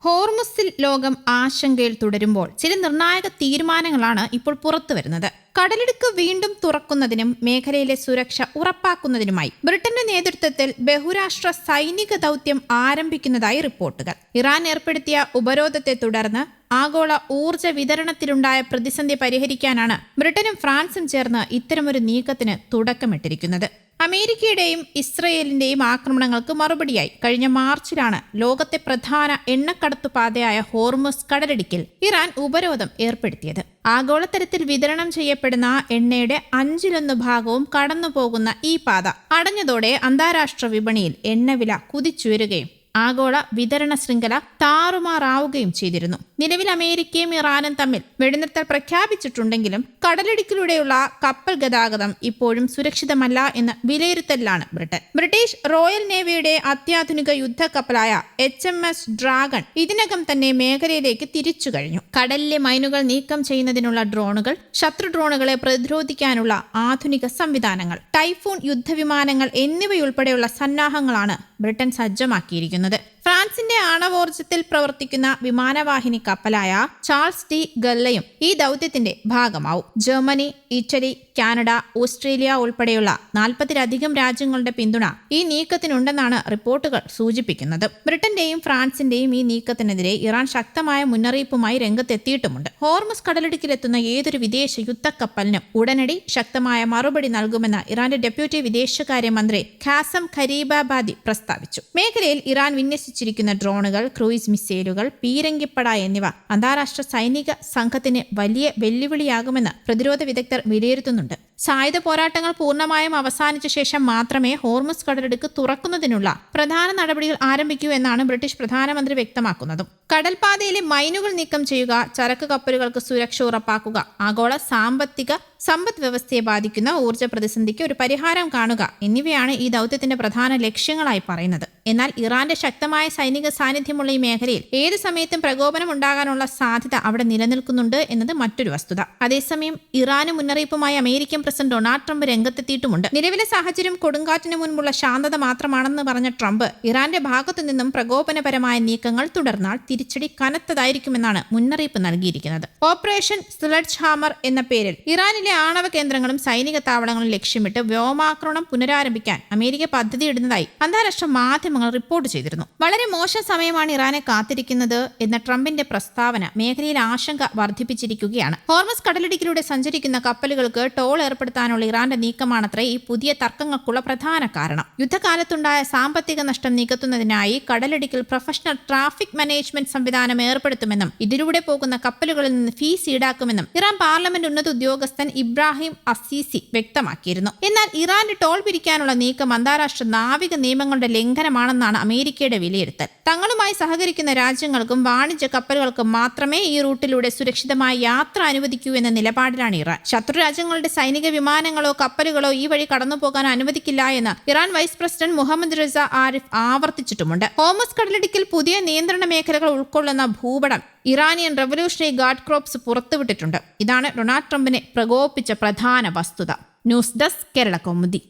ഹോർമുസിൽ ലോകം ആശങ്കയിൽ തുടരുമ്പോൾ ചില നിർണായക തീരുമാനങ്ങളാണ് ഇപ്പോൾ പുറത്തുവരുന്നത്. കടലിടുക്ക് വീണ്ടും തുറക്കുന്നതിനും മേഖലയിലെ സുരക്ഷ ഉറപ്പാക്കുന്നതിനുമായി ബ്രിട്ടന്റെ നേതൃത്വത്തിൽ ബഹുരാഷ്ട്ര സൈനിക ദൗത്യം ആരംഭിക്കുന്നതായി റിപ്പോർട്ടുകൾ. ഇറാൻ ഏർപ്പെടുത്തിയ ഉപരോധത്തെ തുടർന്ന് ആഗോള ഊർജ്ജ വിതരണത്തിലുണ്ടായ പ്രതിസന്ധി പരിഹരിക്കാനാണ് ബ്രിട്ടനും ഫ്രാൻസും ചേർന്ന് ഇത്തരമൊരു നീക്കത്തിന് തുടക്കമിട്ടിരിക്കുന്നത്. അമേരിക്കയുടെയും ഇസ്രയേലിന്റെയും ആക്രമണങ്ങൾക്ക് മറുപടിയായി കഴിഞ്ഞ മാർച്ചിലാണ് ലോകത്തെ പ്രധാന എണ്ണക്കടത്തു പാതയായ ഹോർമുസ് കടലിടുക്കിൽ ഇറാൻ ഉപരോധം ഏർപ്പെടുത്തിയത്. ആഗോളതലത്തിൽ വിതരണം ചെയ്യപ്പെടുന്ന എണ്ണയുടെ 1/5 കടന്നുപോകുന്ന ഈ പാത അടഞ്ഞതോടെ അന്താരാഷ്ട്ര വിപണിയിൽ എണ്ണവില കുതിച്ചുയരുകയും ആഗോള വിതരണ ശൃംഖല താറുമാറാവുകയും ചെയ്തിരുന്നു. നിലവിൽ അമേരിക്കയും ഇറാനും തമ്മിൽ വെടിനിർത്തൽ പ്രഖ്യാപിച്ചിട്ടുണ്ടെങ്കിലും കടലിടുക്കിലൂടെയുള്ള കപ്പൽ ഗതാഗതം ഇപ്പോഴും സുരക്ഷിതമല്ല എന്ന വിലയിരുത്തലിലാണ് ബ്രിട്ടൻ. ബ്രിട്ടീഷ് റോയൽ നേവിയുടെ അത്യാധുനിക യുദ്ധക്കപ്പലായ HMS ഡ്രാഗൺ ഇതിനകം തന്നെ മേഖലയിലേക്ക് തിരിച്ചു കഴിഞ്ഞു. കടലിലെ മൈനുകൾ നീക്കം ചെയ്യുന്നതിനുള്ള ഡ്രോണുകൾ, ശത്രു ഡ്രോണുകളെ പ്രതിരോധിക്കാനുള്ള ആധുനിക സംവിധാനങ്ങൾ, ടൈഫൂൺ യുദ്ധവിമാനങ്ങൾ എന്നിവയുൾപ്പെടെയുള്ള സന്നാഹങ്ങളാണ് ബ്രിട്ടൻ സജ്ജമാക്കിയിരിക്കുന്നത്. ഫ്രാൻസിന്റെ ആണവോർജ്ജത്തിൽ പ്രവർത്തിക്കുന്ന വിമാനവാഹിനി കപ്പലായ ചാൾസ് ഡി ഗല്ലയും ഈ ദൗത്യത്തിന്റെ ഭാഗമാവും. ജർമ്മനി, ഇറ്റലി, കാനഡ, ഓസ്ട്രേലിയ ഉൾപ്പെടെയുള്ള 40-ലധികം രാജ്യങ്ങളുടെ പിന്തുണ ഈ നീക്കത്തിനുണ്ടെന്നാണ് റിപ്പോർട്ടുകൾ സൂചിപ്പിക്കുന്നത്. ബ്രിട്ടന്റെയും ഫ്രാൻസിന്റെയും ഈ നീക്കത്തിനെതിരെ ഇറാൻ ശക്തമായ മുന്നറിയിപ്പുമായി രംഗത്തെത്തിയിട്ടുമുണ്ട്. ഹോർമുസ് കടലിടുക്കിലെത്തുന്ന ഏതൊരു വിദേശ യുദ്ധക്കപ്പലിനും ഉടനടി ശക്തമായ മറുപടി നൽകുമെന്ന് ഇറാന്റെ ഡെപ്യൂട്ടി വിദേശകാര്യമന്ത്രി ഖാസം ഖരീബാബാദി പ്രസ്താവിച്ചു. മേഖലയിൽ ഇറാൻ വിന്യസിച്ചിരിക്കുന്ന ഡ്രോണുകൾ, ക്രൂയിസ് മിസൈലുകൾ, പീരങ്കിപ്പട എന്നിവ അന്താരാഷ്ട്ര സൈനിക സംഘത്തിന് വലിയ വെല്ലുവിളിയാകുമെന്ന് പ്രതിരോധ വിദഗ്ധർ വിലയിരുത്തുന്നുണ്ട്. സായുധ പോരാട്ടങ്ങൾ പൂർണ്ണമായും അവസാനിച്ച ശേഷം മാത്രമേ ഹോർമുസ് കടലിടുക്ക് തുറക്കുന്നതിനുള്ള പ്രധാന നടപടികൾ ആരംഭിക്കൂ എന്നാണ് ബ്രിട്ടീഷ് പ്രധാനമന്ത്രി വ്യക്തമാക്കുന്നതും. കടൽപാതയിലെ മൈനുകൾ നീക്കം ചെയ്യുക, ചരക്ക് കപ്പലുകൾക്ക് സുരക്ഷ ഉറപ്പാക്കുക, ആഗോള സമ്പദ് വ്യവസ്ഥയെ ബാധിക്കുന്ന ഊർജ്ജ പ്രതിസന്ധിക്ക് ഒരു പരിഹാരം കാണുക എന്നിവയാണ് ഈ ദൗത്യത്തിന്റെ പ്രധാന ലക്ഷ്യങ്ങളായി പറയുന്നത്. എന്നാൽ ഇറാന്റെ ശക്തമായ സൈനിക സാന്നിധ്യമുള്ള ഈ മേഖലയിൽ ഏത് സമയത്തും പ്രകോപനം ഉണ്ടാകാനുള്ള സാധ്യത അവിടെ നിലനിൽക്കുന്നുണ്ട് എന്നത് മറ്റൊരു വസ്തുത. അതേസമയം ഇറാന് മുന്നറിയിപ്പുമായി അമേരിക്കൻ പ്രസിഡന്റ് ഡൊണാൾഡ് ട്രംപ് രംഗത്തെത്തിയിട്ടുമുണ്ട്. നിലവിലെ സാഹചര്യം കൊടുങ്കാറ്റിന് മുൻപുള്ള ശാന്തത മാത്രമാണെന്ന് പറഞ്ഞ ട്രംപ് ഇറാന്റെ ഭാഗത്തു നിന്നും പ്രകോപനപരമായ നീക്കങ്ങൾ തുടർന്നാൽ തിരിച്ചടി കനത്തതായിരിക്കുമെന്നാണ് മുന്നറിയിപ്പ് നൽകിയിരിക്കുന്നത്. ഓപ്പറേഷൻ സ്ലെഡ്ജ് ഹാമർ എന്ന പേരിൽ ഇറാനിലെ ആണവ കേന്ദ്രങ്ങളും സൈനിക താവളങ്ങളും ലക്ഷ്യമിട്ട് വ്യോമാക്രമണം പുനരാരംഭിക്കാൻ അമേരിക്ക പദ്ധതിയിടുന്നതായി അന്താരാഷ്ട്ര മാധ്യമങ്ങൾ റിപ്പോർട്ട് ചെയ്തിരുന്നു. വളരെ മോശം സമയമാണ് ഇറാനെ കാത്തിരിക്കുന്നത് എന്ന ട്രംപിന്റെ പ്രസ്താവന മേഖലയിൽ ആശങ്ക വർദ്ധിപ്പിച്ചിരിക്കുകയാണ്. ഹോർമുസ് കടലിടുക്കിലൂടെ സഞ്ചരിക്കുന്ന കപ്പലുകൾക്ക് ടോൾ ഏർപ്പെടുത്താനുള്ള ഇറാന്റെ നീക്കമാണത്രേ ഈ പുതിയ തർക്കങ്ങൾക്കുള്ള പ്രധാന കാരണം. യുദ്ധകാലത്തുണ്ടായ സാമ്പത്തിക നഷ്ടം നികത്തുന്നതിനായി കടലിടുക്കിൽ പ്രൊഫഷണൽ ട്രാഫിക് മാനേജ്മെന്റ് സംവിധാനം ഏർപ്പെടുത്തുമെന്നും ഇതിലൂടെ പോകുന്ന കപ്പലുകളിൽ നിന്ന് ഫീസ് ഈടാക്കുമെന്നും ഇറാൻ പാർലമെന്റ് ഉന്നത ഉദ്യോഗസ്ഥൻ ഇബ്രാഹിം അസീസി വ്യക്തമാക്കിയിരുന്നു. എന്നാൽ ഇറാന്റെ ടോൾ പിരിക്കാനുള്ള നീക്കം അന്താരാഷ്ട്ര നാവിക നിയമങ്ങളുടെ ലംഘനമാണെന്നാണ് അമേരിക്കയുടെ വിലയിരുത്തൽ. തങ്ങളുമായി സഹകരിക്കുന്ന രാജ്യങ്ങൾക്കും വാണിജ്യ കപ്പലുകൾക്കും മാത്രമേ ഈ റൂട്ടിലൂടെ സുരക്ഷിതമായ യാത്ര അനുവദിക്കൂ എന്ന നിലപാടിലാണ് ഇറാൻ. ശത്രു രാജ്യങ്ങളുടെ സൈനിക വിമാനങ്ങളോ കപ്പലുകളോ ഈ വഴി കടന്നുപോകാൻ അനുവദിക്കില്ല എന്ന് ഇറാൻ വൈസ് പ്രസിഡന്റ് മുഹമ്മദ് റിസ ആരിഫ് ആവർത്തിച്ചിട്ടുമുണ്ട്. ഹോർമുസ് കടലിടുക്കിൽ പുതിയ നിയന്ത്രണ മേഖലകൾ ഉൾക്കൊള്ളുന്ന ഭൂപടം ഇറാനിയൻ റവല്യൂഷണറി ഗാർഡ് കോർപ്സ് പുറത്തുവിട്ടിട്ടുണ്ട്. ഇതാണ് ഡൊണാൾഡ് ട്രംപിനെ പ്രകോപിപ്പിച്ച പ്രധാന വസ്തുത. News desk Kerala Kaumudi.